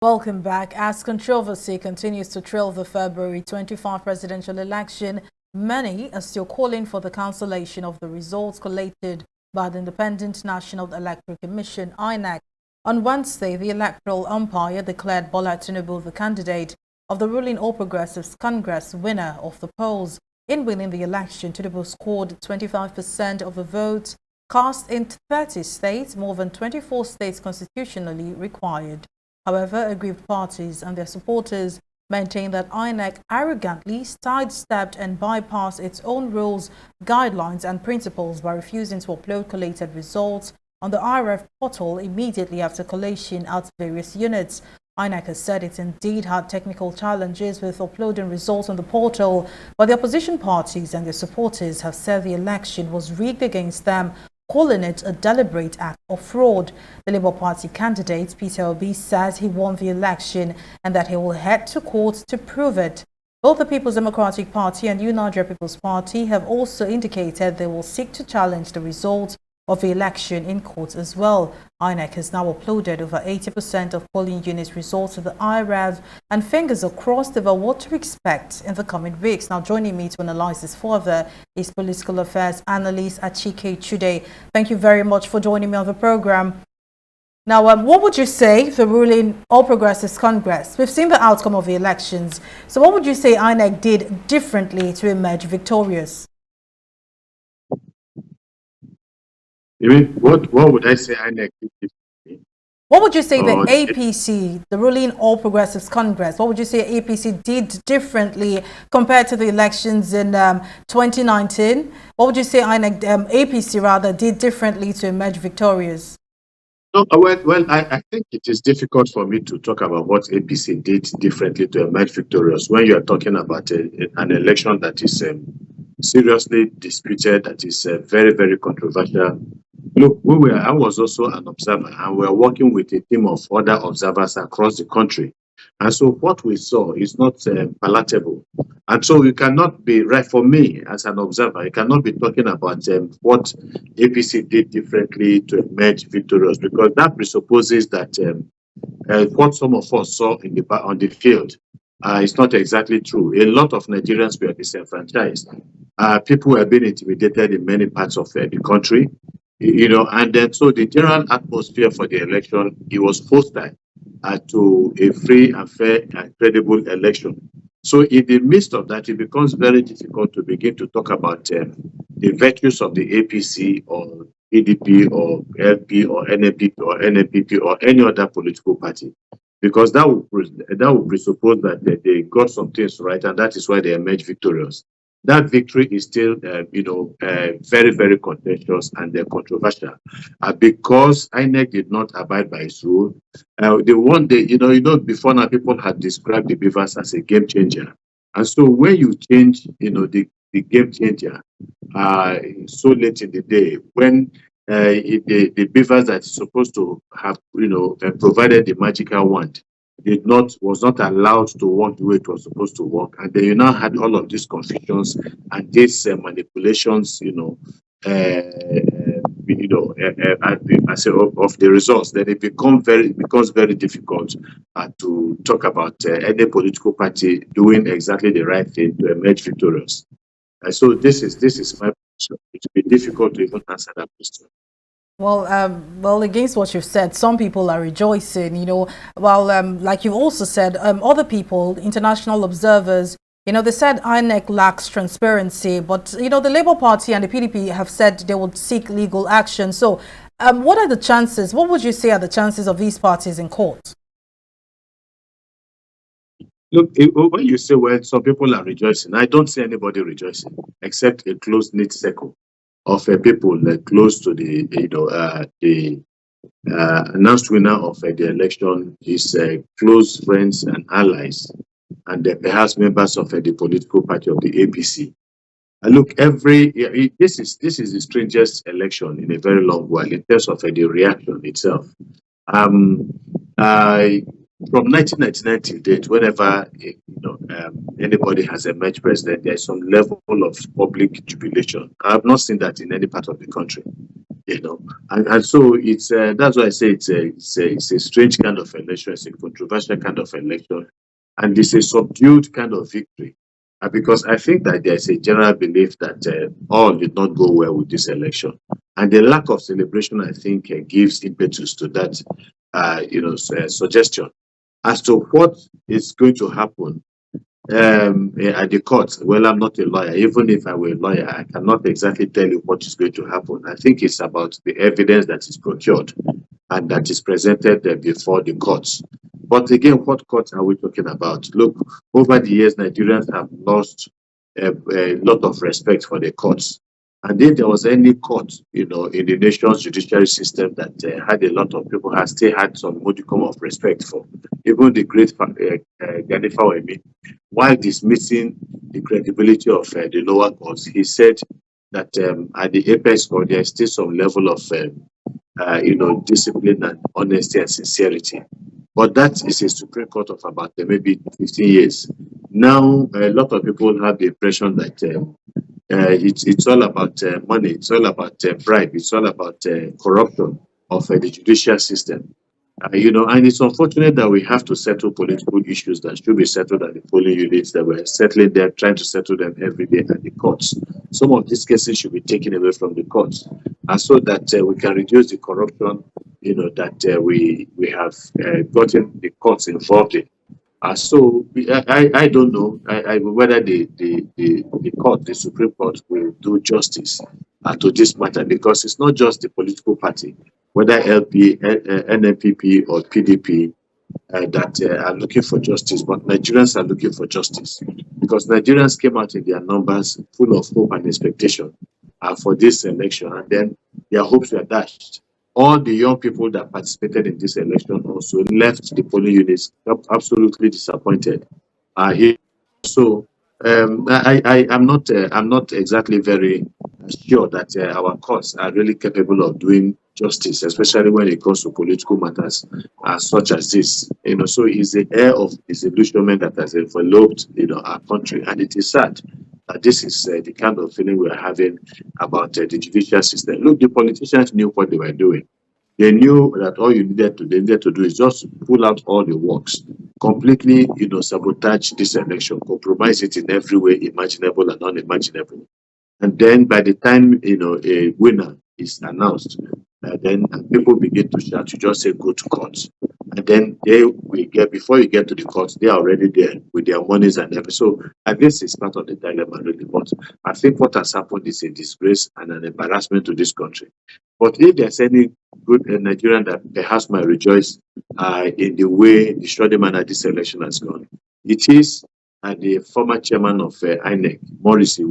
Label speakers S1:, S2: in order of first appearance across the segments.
S1: Welcome back. As controversy continues to trail the February 25 presidential election, many are still calling for the cancellation of the results collated by the Independent National Electoral Commission (INEC). On Wednesday, the electoral umpire declared Bola Tinubu the candidate of the ruling All Progressives Congress winner of the polls. In winning the election, Tinubu scored 25% of the votes cast in 30 states, more than 24 states constitutionally required. However, aggrieved parties and their supporters maintain that INEC arrogantly sidestepped and bypassed its own rules, guidelines and principles by refusing to upload collated results on the IRF portal immediately after collation at various units. INEC has said it indeed had technical challenges with uploading results on the portal, but the opposition parties and their supporters have said the election was rigged against them, calling it a deliberate act of fraud. The Labour Party candidate, Peter Obi, says he won the election and that he will head to court to prove it. Both the People's Democratic Party and New Nigeria People's Party have also indicated they will seek to challenge the results of the election in court as well. INEC has now uploaded over 80% of polling units results to the IREV, and fingers are crossed about what to expect in the coming weeks. Now, joining me to analyze this further is political affairs analyst Achike Chude. Thank you very much for joining me on the program. Now, what would you say the ruling All Progressives Congress? We've seen the outcome of the elections. So what would you say INEC did differently to emerge victorious?
S2: You mean what would I say INEC did?
S1: What would you say the APC, the ruling All Progressives Congress, what would you say APC did differently compared to the elections in 2019? What would you say INEC, APC rather, did differently to emerge victorious?
S2: No, well, I think it is difficult for me to talk about what APC did differently to emerge victorious when you are talking about an election that is seriously disputed, that is very, very controversial. Look, I was also an observer, and we are working with a team of other observers across the country. And so what we saw is not palatable. And so you cannot be, right, for me as an observer, you cannot be talking about what APC did differently to emerge victorious, because that presupposes that what some of us saw on the field is not exactly true. A lot of Nigerians were disenfranchised. People were being intimidated in many parts of the country. And then so the general atmosphere for the election, it was hostile to a free and fair and credible election. So in the midst of that, it becomes very difficult to begin to talk about the virtues of the APC or PDP or LP or NNPP or any other political party, because that would presuppose that they got some things right, and that is why they emerged victorious. That victory is still, very, very contentious and controversial, because INEC did not abide by its rule. The one day, before now, people had described the beavers as a game changer, and so when you change, the game changer, so late in the day, when the beavers that is supposed to have, provided the magical wand, was not allowed to work the way it was supposed to work, and then you now had all of these confusions and these manipulations, of the results. Then it becomes very difficult to talk about any political party doing exactly the right thing to emerge victorious. And so this is my position. It will be difficult to even answer that question.
S1: Well, against what you've said, some people are rejoicing, while, like you've also said, other people, international observers, they said INEC lacks transparency, but, the Labour Party and the PDP have said they would seek legal action. So what are the chances? What would you say are the chances of these parties in court?
S2: Look, when you say, well, some people are rejoicing, I don't see anybody rejoicing except a close-knit circle of people close to the announced winner of the election, his close friends and allies, and perhaps members of the political party of the APC. Look, this is the strangest election in a very long while in terms of the reaction itself. From 1999 till date, whenever anybody has emerged president, there is some level of public jubilation. I have not seen that in any part of the country. And so it's that's why I say it's a strange kind of election. It's a controversial kind of election, and it's a subdued kind of victory. Because I think that there's a general belief that all did not go well with this election, and the lack of celebration, I think, gives impetus to that, suggestion as to what is going to happen at the court. Well, I'm not a lawyer. Even if I were a lawyer, I cannot exactly tell you what is going to happen. I think it's about the evidence that is procured and that is presented before the courts. But again, what courts are we talking about? Look, over the years, Nigerians have lost a lot of respect for the courts. And if there was any court, in the nation's judiciary system that had a lot of people have still had some modicum of respect for, even the great Gani Fawemi, while dismissing the credibility of the lower courts, he said that at the apex court there is still some level of discipline and honesty and sincerity. But that is a Supreme Court of about maybe 15 years. Now, a lot of people have the impression that it's all about money, it's all about bribe, it's all about corruption of the judicial system. And it's unfortunate that we have to settle political issues that should be settled at the polling units, that we're settling them, trying to settle them every day at the courts. Some of these cases should be taken away from the courts, and so that we can reduce the corruption, that we have gotten the courts involved in. I don't know whether the court, the Supreme Court, will do justice to this matter, because it's not just the political party, whether LP, NNPP, or PDP, that are looking for justice, but Nigerians are looking for justice, because Nigerians came out in their numbers full of hope and expectation for this election, and then their hopes were dashed. All the young people that participated in this election also left the polling units absolutely disappointed. Here, so I'm not exactly very sure that our courts are really capable of doing justice, especially when it comes to political matters such as this. So it's the air of disillusionment that has enveloped our country, and it is sad that this is the kind of feeling we are having about the judicial system. Look, the politicians knew what they were doing. They knew that all they needed to do is just pull out all the works, completely, sabotage this election, compromise it in every way imaginable and unimaginable. And then by the time a winner is announced, then people begin to shout. You just say go to court, and then they will get, before you get to the court, they are already there with their monies and everything. So this is part of the dilemma, really. But I think what has happened is a disgrace and an embarrassment to this country. But if there's any good Nigerian that perhaps might rejoice in the way the shoddy manner this election has gone, it is the former chairman of INEC, Morrissey,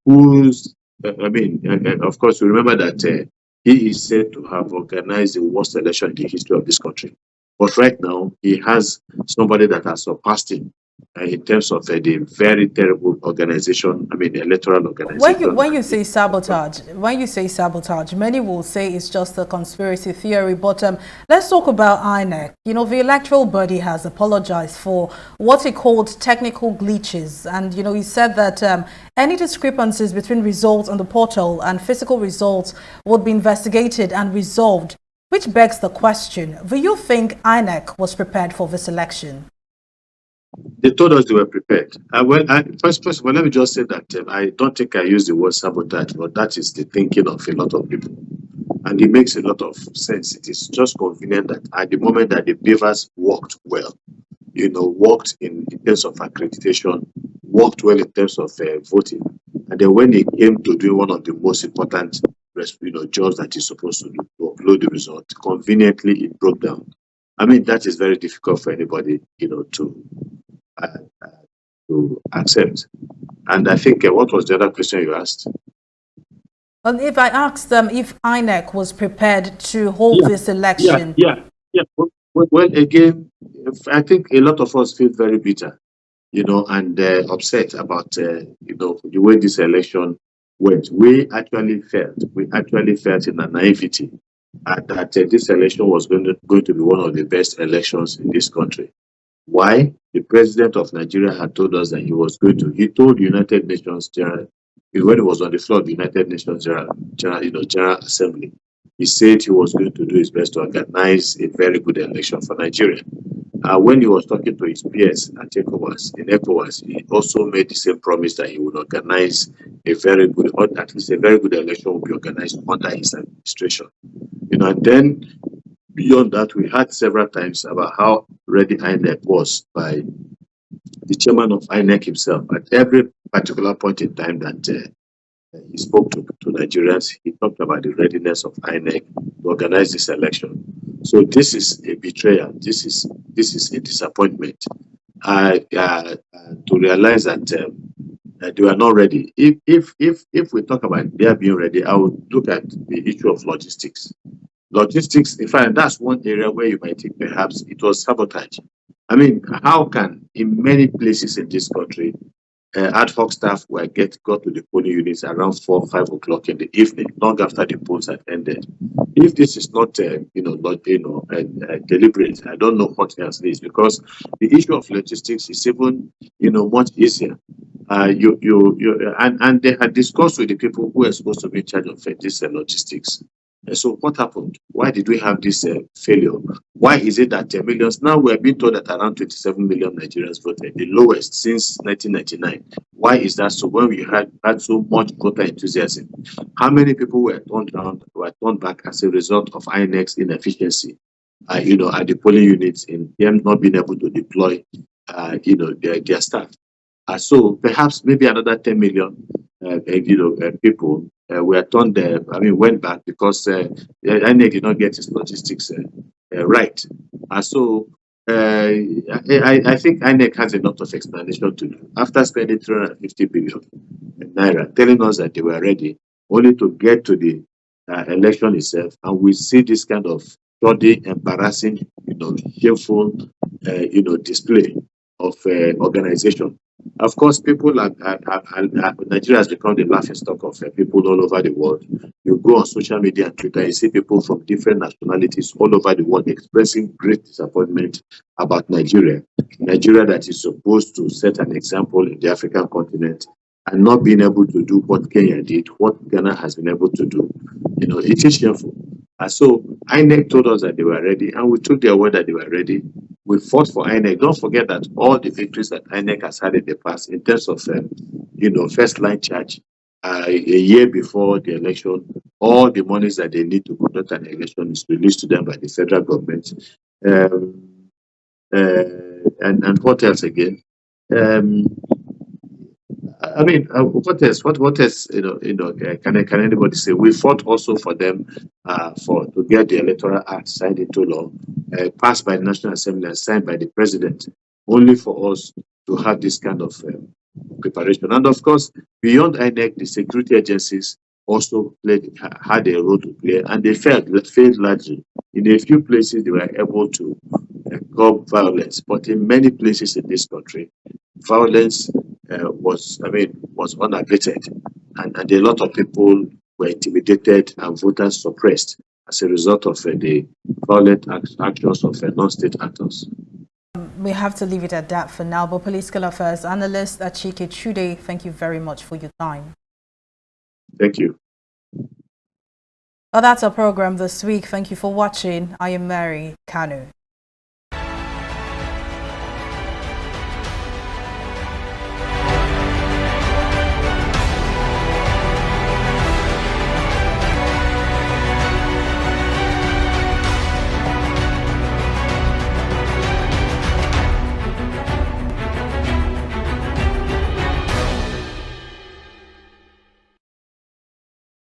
S2: who's, of course, we remember that he is said to have organized the worst election in the history of this country. But right now, he has somebody that has surpassed him in terms of the very terrible organization, electoral organization.
S1: When you say sabotage, many will say it's just a conspiracy theory. But let's talk about INEC. The electoral body has apologized for what he called technical glitches, and he said that any discrepancies between results on the portal and physical results would be investigated and resolved. Which begs the question: do you think INEC was prepared for this election?
S2: They told us they were prepared. First of all, let me just say that I don't think I use the word sabotage, but that is the thinking of a lot of people. And it makes a lot of sense. It is just convenient that at the moment that the Beavers worked well, worked in terms of accreditation, worked well in terms of voting. And then when it came to doing one of the most important jobs that is supposed to do, to upload the result, conveniently it broke down. That is very difficult for anybody, to accept. And I think what was the other question you asked?
S1: Well, if I asked them if INEC was prepared to hold this election.
S2: Yeah. Well, again, I think a lot of us feel very bitter, and upset about, the way this election went. We actually felt in a naivety that this election was going to be one of the best elections in this country. Why? The president of Nigeria had told us that he told the United Nations General when he was on the floor of the United Nations General Assembly, he said he was going to do his best to organize a very good election for Nigeria. When he was talking to his peers at ECOWAS, he also made the same promise that he would organize a very good, or at least a very good election will be organized under his administration. And then beyond that, we heard several times about how ready INEC was by the chairman of INEC himself. At every particular point in time that he spoke to Nigerians, he talked about the readiness of INEC to organize this election. So this is a betrayal. This is a disappointment. To realize that they were not ready. If we talk about their being ready, I would look at the issue of logistics. Logistics, in fact, that's one area where you might think perhaps it was sabotage. I mean, how can in many places in this country ad hoc staff got to the polling units around 4 or 5 o'clock in the evening, long after the polls had ended? If this is not, deliberate, I don't know what else is, because the issue of logistics is even, much easier. And they had discussed with the people who were supposed to be in charge of this logistics. So what happened? Why did we have this failure? Why is it that millions? Now we are being told that around 27 million Nigerians voted, the lowest since 1999. Why is that so? When we had so much voter enthusiasm, how many people were turned back as a result of INEC's inefficiency? At the polling units, in them not being able to deploy, their staff. So perhaps maybe another 10 million, people went back because INEC did not get its logistics right. So I think INEC has a lot of explanation to do. After spending 350 billion naira, telling us that they were ready, only to get to the election itself, and we see this kind of shoddy, embarrassing, shameful, display of organization. Of course, people Nigeria has become the laughingstock of people all over the world. You go on social media and Twitter, you see people from different nationalities all over the world expressing great disappointment about Nigeria. Nigeria that is supposed to set an example in the African continent and not being able to do what Kenya did, what Ghana has been able to do. It is shameful. So INEC told us that they were ready, and we took their word that they were ready. We fought for INEC. Don't forget that all the victories that INEC has had in the past, in terms of, first line charge, a year before the election, all the monies that they need to conduct an election is released to them by the federal government. And what else again? What else? What else? Can anybody say? We fought also for them to get the Electoral Act signed into law, passed by the National Assembly and signed by the President, only for us to have this kind of preparation. And of course, beyond INEC, the security agencies also had a role to play, and they failed largely. In a few places, they were able to curb violence, but in many places in this country, violence was unabated, and a lot of people were intimidated and voters suppressed as a result of the violent actions of non-state actors.
S1: We have to leave it at that for now, but political affairs analyst Achike Chude, thank you very much for your time.
S2: Thank you.
S1: Well, that's our program this week. Thank you for watching. I am Mary Kanu.